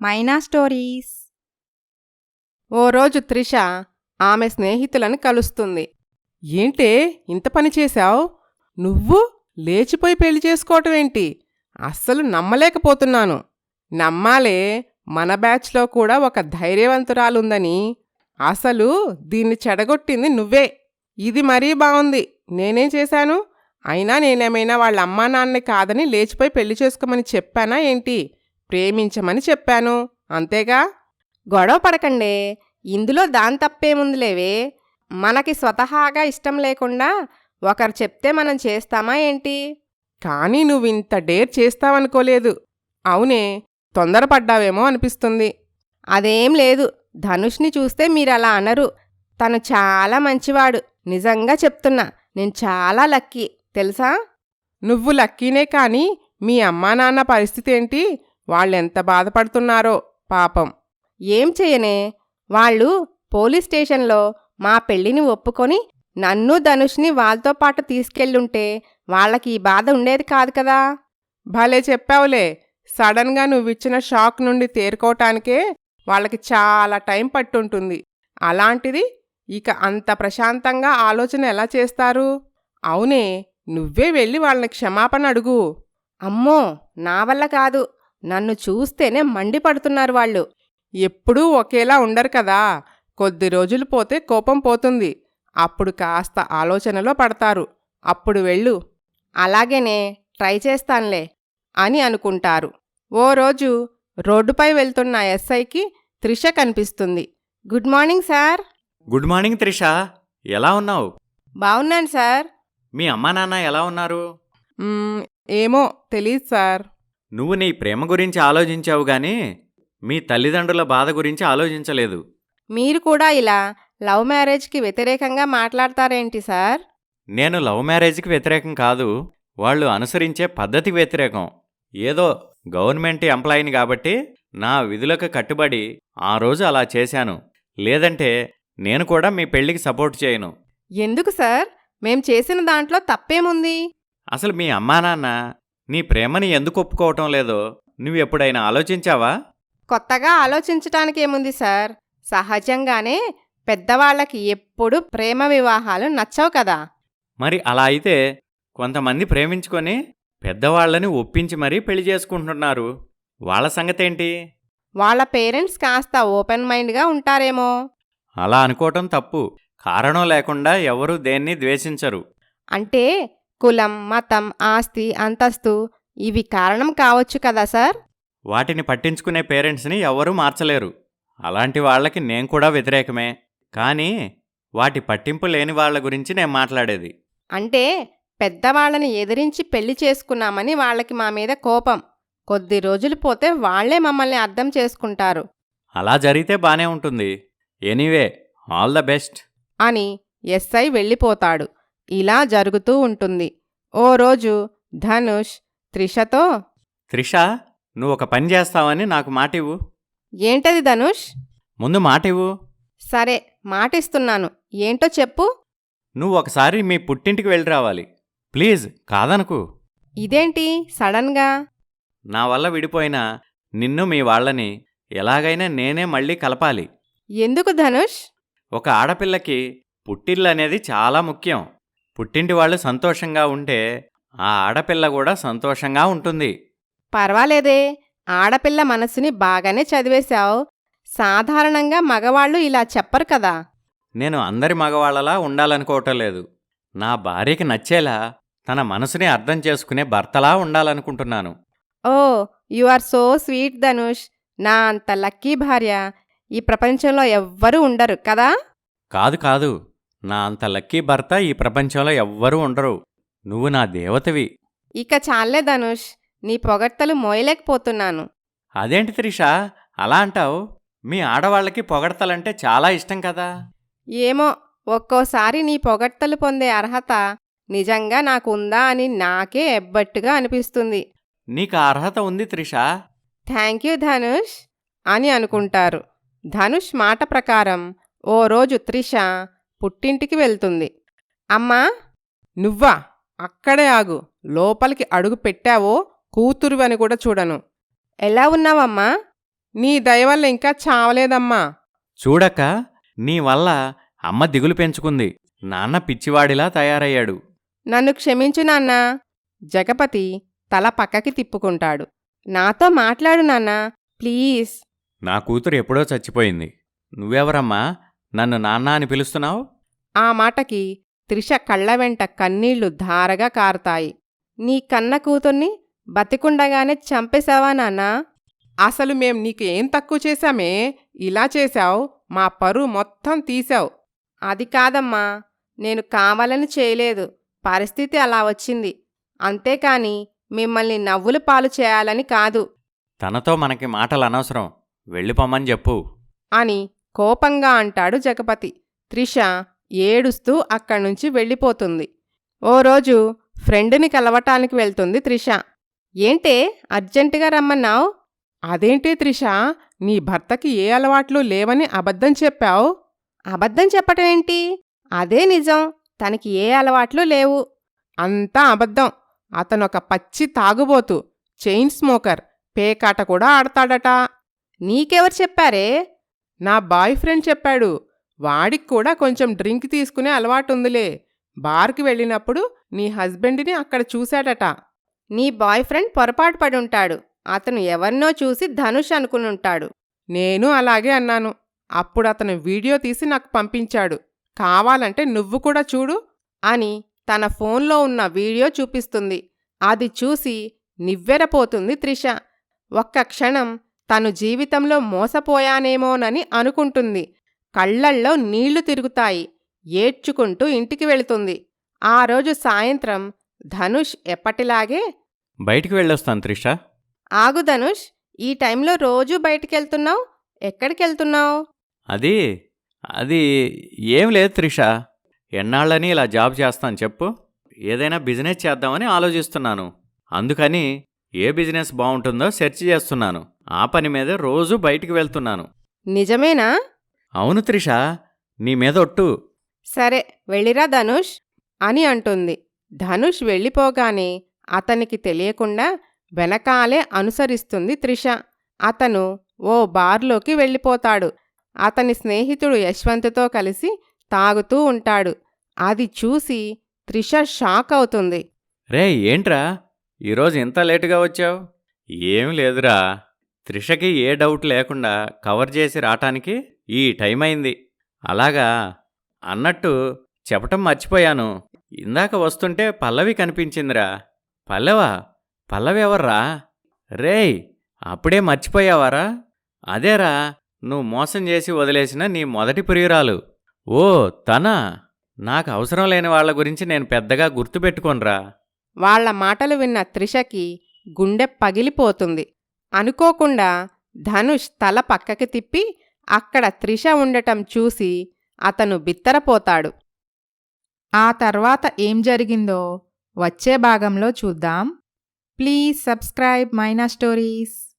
మైనా stories. ఓ రోజు త్రిష ఆమె స్నేహితులను కలుస్తుంది. ఏంటే ఇంత పని చేశావు? నువ్వు లేచిపోయి పెళ్లి చేసుకోవటమేంటి? అస్సలు నమ్మలేకపోతున్నాను. నమ్మాలే, మన బ్యాచ్లో కూడా ఒక ధైర్యవంతురాలుందని. అసలు దీన్ని చెడగొట్టింది నువ్వే. ఇది మరీ బావుంది. నేనేం చేశాను? అయినా నేనేమైనా వాళ్ళ అమ్మా నాన్నని కాదని లేచిపోయి పెళ్లి చేసుకోమని చెప్పానా ఏంటి? ప్రేమించమని చెప్పాను, అంతేగా. గొడవ పడకండే, ఇందులో దాని తప్పేముందిలేవే. మనకి స్వతహాగా ఇష్టం లేకుండా ఒకరు చెప్తే మనం చేస్తామా ఏంటి? కానీ నువ్వింత డేర్ చేస్తావనుకోలేదు. అవునే, తొందరపడ్డావేమో అనిపిస్తుంది. అదేం లేదు. ధనుష్ని చూస్తే మీరలా అనరు. తను చాలా మంచివాడు. నిజంగా చెప్తున్నా, నేను చాలా లక్కీ తెలుసా? నువ్వు లక్కీనే కాని మీ అమ్మా నాన్న పరిస్థితి ఏంటి? వాళ్ళెంత బాధపడుతున్నారో పాపం. ఏం చెయ్యనే, వాళ్ళు పోలీస్ స్టేషన్లో మా పెళ్లిని ఒప్పుకొని నన్ను ధనుష్ని వాళ్ళతో పాటు తీసుకెళ్ళుంటే వాళ్ళకి ఈ బాధ ఉండేది కాదు కదా. భలే చెప్పావులే. సడన్గా నువ్విచ్చిన షాక్ నుండి తేరుకోవటానికే వాళ్ళకి చాలా టైం పట్టుంటుంది. అలాంటిది ఇక అంత ప్రశాంతంగా ఆలోచన ఎలా చేస్తారు? అవునే, నువ్వే వెళ్ళి వాళ్ళని క్షమాపణ అడుగు. అమ్మో, నా వల్ల కాదు. నన్ను చూస్తేనే మండిపడుతున్నారు వాళ్ళు. ఎప్పుడూ ఒకేలా ఉండరు కదా. కొద్ది రోజులు పోతే కోపం పోతుంది. అప్పుడు కాస్త ఆలోచనలో పడతారు. అప్పుడు వెళ్ళు. అలాగేనే, ట్రై చేస్తాన్లే అని అనుకుంటారు. ఓ రోజు రోడ్డుపై వెళ్తున్న ఎస్ఐకి త్రిష కనిపిస్తుంది. Good morning sir. Good morning Trisha, ఎలా ఉన్నావు? బాగున్నాను సార్. మీ అమ్మా నాన్న ఎలా ఉన్నారు? ఏమో తెలీదు సార్. నువ్వు నీ ప్రేమ గురించి ఆలోచించావు గానీ మీ తల్లిదండ్రుల బాధ గురించి ఆలోచించలేదు. మీరు కూడా ఇలా లవ్ మ్యారేజ్కి వ్యతిరేకంగా మాట్లాడతారేంటి సార్? నేను లవ్ మ్యారేజ్కి వ్యతిరేకం కాదు, వాళ్ళు అనుసరించే పద్ధతికి వ్యతిరేకం. ఏదో గవర్నమెంట్ ఎంప్లాయీని కాబట్టి నా విధులకు కట్టుబడి ఆ రోజు అలా చేశాను. లేదంటే నేను కూడా మీ పెళ్లికి సపోర్ట్ చేయను. ఎందుకు సార్? మేం చేసిన దాంట్లో తప్పేముంది? అసలు మీ అమ్మా నాన్న నీ ప్రేమని ఎందుకు ఒప్పుకోవటం లేదో నువ్వెప్పుడైనా ఆలోచించావా? కొత్తగా ఆలోచించటానికేముంది సార్? సహజంగానే పెద్దవాళ్ళకి ఎప్పుడు ప్రేమ వివాహాలు నచ్చవు కదా. మరి అలా అయితే కొంతమంది ప్రేమించుకొని పెద్దవాళ్ళని ఒప్పించి మరీ పెళ్లి చేసుకుంటున్నారు. వాళ్ళ సంగతేంటి? వాళ్ళ పేరెంట్స్ కాస్త ఓపెన్ మైండ్గా ఉంటారేమో. అలా అనుకోవటం తప్పు. కారణం లేకుండా ఎవరూ దేన్ని ద్వేషించరు. అంటే కులం, మతం, ఆస్తి, అంతస్తు ఇవి కారణం కావచ్చు కదా సార్. వాటిని పట్టించుకునే పేరెంట్స్ని ఎవరూ మార్చలేరు. అలాంటి వాళ్ళకి నేను కూడా వ్యతిరేకమే. కానీ వాటి పట్టింపు లేని వాళ్ళ గురించి నేను మాట్లాడేది. అంటే పెద్దవాళ్ళని ఎదిరించి పెళ్లి చేసుకున్నామని వాళ్ళకి మా మీద కోపం. కొద్ది రోజులు పోతే వాళ్లే మమ్మల్ని అర్థం చేసుకుంటారు అలా జరిగితే బానే ఉంటుంది. ఎనీవే, ఆల్ ద బెస్ట్ అని ఎస్ఐ వెళ్ళిపోతాడు. ఇలా జరుగుతూ ఉంటుంది. ఓ రోజు ధనుష్ త్రిషతో, త్రిష, నువ్వు ఒక పని చేస్తావని నాకు మాటివ్వు. ఏంటది ధనుష్? ముందు మాటివ్వు. సరే, మాటిస్తున్నాను. ఏంటో చెప్పు. నువ్వు ఒకసారి మీ పుట్టింటికి వెళ్ళి రావాలి. ప్లీజ్, కాదనుకు. ఇదేంటి సడన్గా? నా వల్ల విడిపోయిన నిన్ను మీ వాళ్ళని ఎలాగైనా నేనే మళ్ళీ కలపాలి. ఎందుకు ధనుష్? ఒక ఆడపిల్లకి పుట్టిల్లు అనేది చాలా ముఖ్యం. పుట్టింటి వాళ్ళు సంతోషంగా ఉంటే ఆ ఆడపిల్ల కూడా సంతోషంగా ఉంటుంది. పర్వాలేదే, ఆడపిల్ల మనసుని బాగానే చదివేశావు. సాధారణంగా మగవాళ్ళు ఇలా చెప్పరు కదా. నేను అందరి మగవాళ్లలా ఉండాలనుకోవటం లేదు. నా భార్యకి నచ్చేలా తన మనసుని అర్థం చేసుకునే భర్తలా ఉండాలనుకుంటున్నాను. Oh, you are so sweet Dhanush. నా అంత లక్కీ భార్య ఈ ప్రపంచంలో ఎవ్వరూ ఉండరు కదా. కాదు కాదు, నా అంత లక్కీ భర్త ఈ ప్రపంచంలో ఎవ్వరూ ఉండరు. నువ్వు నా దేవతవి. ఇక చాలే ధనుష్, నీ పొగడ్తలు మోయలేకపోతున్నాను. అదేంటి త్రిష అలా అంటావు? మీ ఆడవాళ్ళకి పొగడ్తలంటే చాలా ఇష్టం కదా. ఏమో, ఒక్కోసారి నీ పొగడ్తలు పొందే అర్హత నిజంగా నాకు ఉందా అని నాకే ఎబ్బట్టుగా అనిపిస్తుంది. నీకు ఆ అర్హత ఉంది త్రిష. థ్యాంక్ యూ ధనుష్ అని అనుకుంటారు. ధనుష్ మాట ప్రకారం ఓ రోజు త్రిష పుట్టింటికి వెళ్తుంది. అమ్మా, నువ్వా? అక్కడే ఆగు. లోపలికి అడుగు పెట్టావో కూతురువని కూడా చూడను. ఎలా ఉన్నావమ్మా? నీ దయ వల్ల ఇంకా చావలేదమ్మా. చూడక్క, నీ వల్ల అమ్మ దిగులు పెంచుకుంది. నాన్న పిచ్చివాడిలా తయారయ్యాడు. నన్ను క్షమించు నాన్నా. జగపతి తల పక్కకి తిప్పుకుంటాడు. నాతో మాట్లాడు నాన్నా, ప్లీజ్. నా కూతురు ఎప్పుడో చచ్చిపోయింది. నువ్వెవరమ్మా నన్ను నాన్న అని పిలుస్తున్నావు? ఆ మాటకి త్రిష కళ్ళ వెంట కన్నీళ్లు ధారగా కారుతాయి. నీ కన్న కూతుర్ని బతికుండగానే చంపేశావా నాన్నా? అసలు మేం నీకు ఏం తక్కువ చేశామే ఇలా చేశావు? మా పరువు మొత్తం తీశావు. అది కాదమ్మా, నేను కావాలని చేయలేదు. పరిస్థితి అలా వచ్చింది. అంతేకాని మిమ్మల్ని నవ్వుల పాలు చేయాలని కాదు తనతో మనకి మాటలు అనవసరం. వెళ్ళిపోమ్మని చెప్పు అని కోపంగా అంటాడు జగపతి. త్రిష ఏడుస్తూ అక్కడ్నుంచి వెళ్ళిపోతుంది. ఓ రోజు ఫ్రెండుని కలవటానికి వెళ్తుంది త్రిష. ఏంటే అర్జెంటుగా రమ్మన్నావ్? అదేంటే త్రిషా, నీ భర్తకి ఏ అలవాట్లు లేవని అబద్ధం చెప్పావు? అబద్ధం చెప్పటమేంటి? అదే నిజం. తనకి ఏ అలవాట్లు లేవు. అంతా అబద్ధం. అతనొక పచ్చి తాగుబోతు, చైన్ స్మోకర్, పేకాట కూడా ఆడతాడట. నీకెవరు చెప్పారే? నా బాయ్ ఫ్రెండ్ చెప్పాడు. వాడికి కూడా కొంచెం డ్రింక్ తీసుకునే అలవాటుందిలే. బార్కి వెళ్ళినప్పుడు నీ హస్బెండ్ని అక్కడ చూశాడట. నీ బాయ్ ఫ్రెండ్ పొరపాటు పడుంటాడు. అతను ఎవరినో చూసి ధనుష్ అనుకునుంటాడు. నేను అలాగే అన్నాను. అప్పుడతను వీడియో తీసి నాకు పంపించాడు. కావాలంటే నువ్వు కూడా చూడు అని తన ఫోన్లో ఉన్న వీడియో చూపిస్తుంది. అది చూసి నివ్వెరపోతుంది త్రిష. ఒక్క క్షణం తను జీవితంలో మోసపోయానేమోనని అనుకుంటుంది. కళ్ళల్లో నీళ్లు తిరుగుతాయి. ఏడ్చుకుంటూ ఇంటికి వెళుతుంది. ఆ రోజు సాయంత్రం ధనుష్ ఎప్పటిలాగే, బయటికి వెళ్ళొస్తాను త్రిష. ఆగు ధనుష్, ఈ టైంలో రోజూ బయటికెళ్తున్నావు? ఎక్కడికెళ్తున్నావు? అది ఏం లేదు త్రిష. ఎన్నాళ్ళని ఇలా జాబ్ చేస్తాను చెప్పు. ఏదైనా బిజినెస్ చేద్దామని ఆలోచిస్తున్నాను. అందుకని ఏ బిజినెస్ బాగుంటుందో సెర్చ్ చేస్తున్నాను. ఆ పని మీద రోజూ బయటికి వెళ్తున్నాను. నిజమేనా? అవును త్రిష, నీ మీద ఒట్టు. సరే వెళ్ళిరా ధనుష్ అని అంటుంది. ధనుష్ వెళ్ళిపోగానే అతనికి తెలియకుండా వెనకాలే అనుసరిస్తుంది త్రిష. అతను ఓ బార్లోకి వెళ్ళిపోతాడు. అతని స్నేహితుడు యశ్వంత్తో కలిసి తాగుతూ ఉంటాడు. అది చూసి త్రిష షాక్ అవుతుంది. రే ఏంట్రా ఈరోజు ఇంత లేటుగా వచ్చావు? ఏం లేదురా, త్రిషకి ఏ డౌట్ లేకుండా కవర్ చేసి రావటానికి ఈ టైం అయింది. అలాగా, అన్నట్టు చెప్పటం మర్చిపోయాను. ఇందాక వస్తుంటే పల్లవి కనిపించిందిరా. పల్లవా? పల్లవి ఎవర్రా? రేయ్, అప్పుడే మర్చిపోయావారా? అదేరా, నువ్వు మోసం చేసి వదిలేసిన నీ మొదటి ప్రియురాలు. ఓ తనా? నాకు అవసరం లేని వాళ్ల గురించి నేను పెద్దగా గుర్తుపెట్టుకోనురా. వాళ్ల మాటలు విన్న త్రిషకి గుండె పగిలిపోతుంది. అనుకోకుండా ధనుష్ తల పక్కకి తిప్పి అక్కడ త్రిష ఉండటం చూసి అతను బిత్తరపోతాడు. ఆ తర్వాత ఏం జరిగిందో వచ్చే భాగంలో చూద్దాం. Please subscribe Maina stories.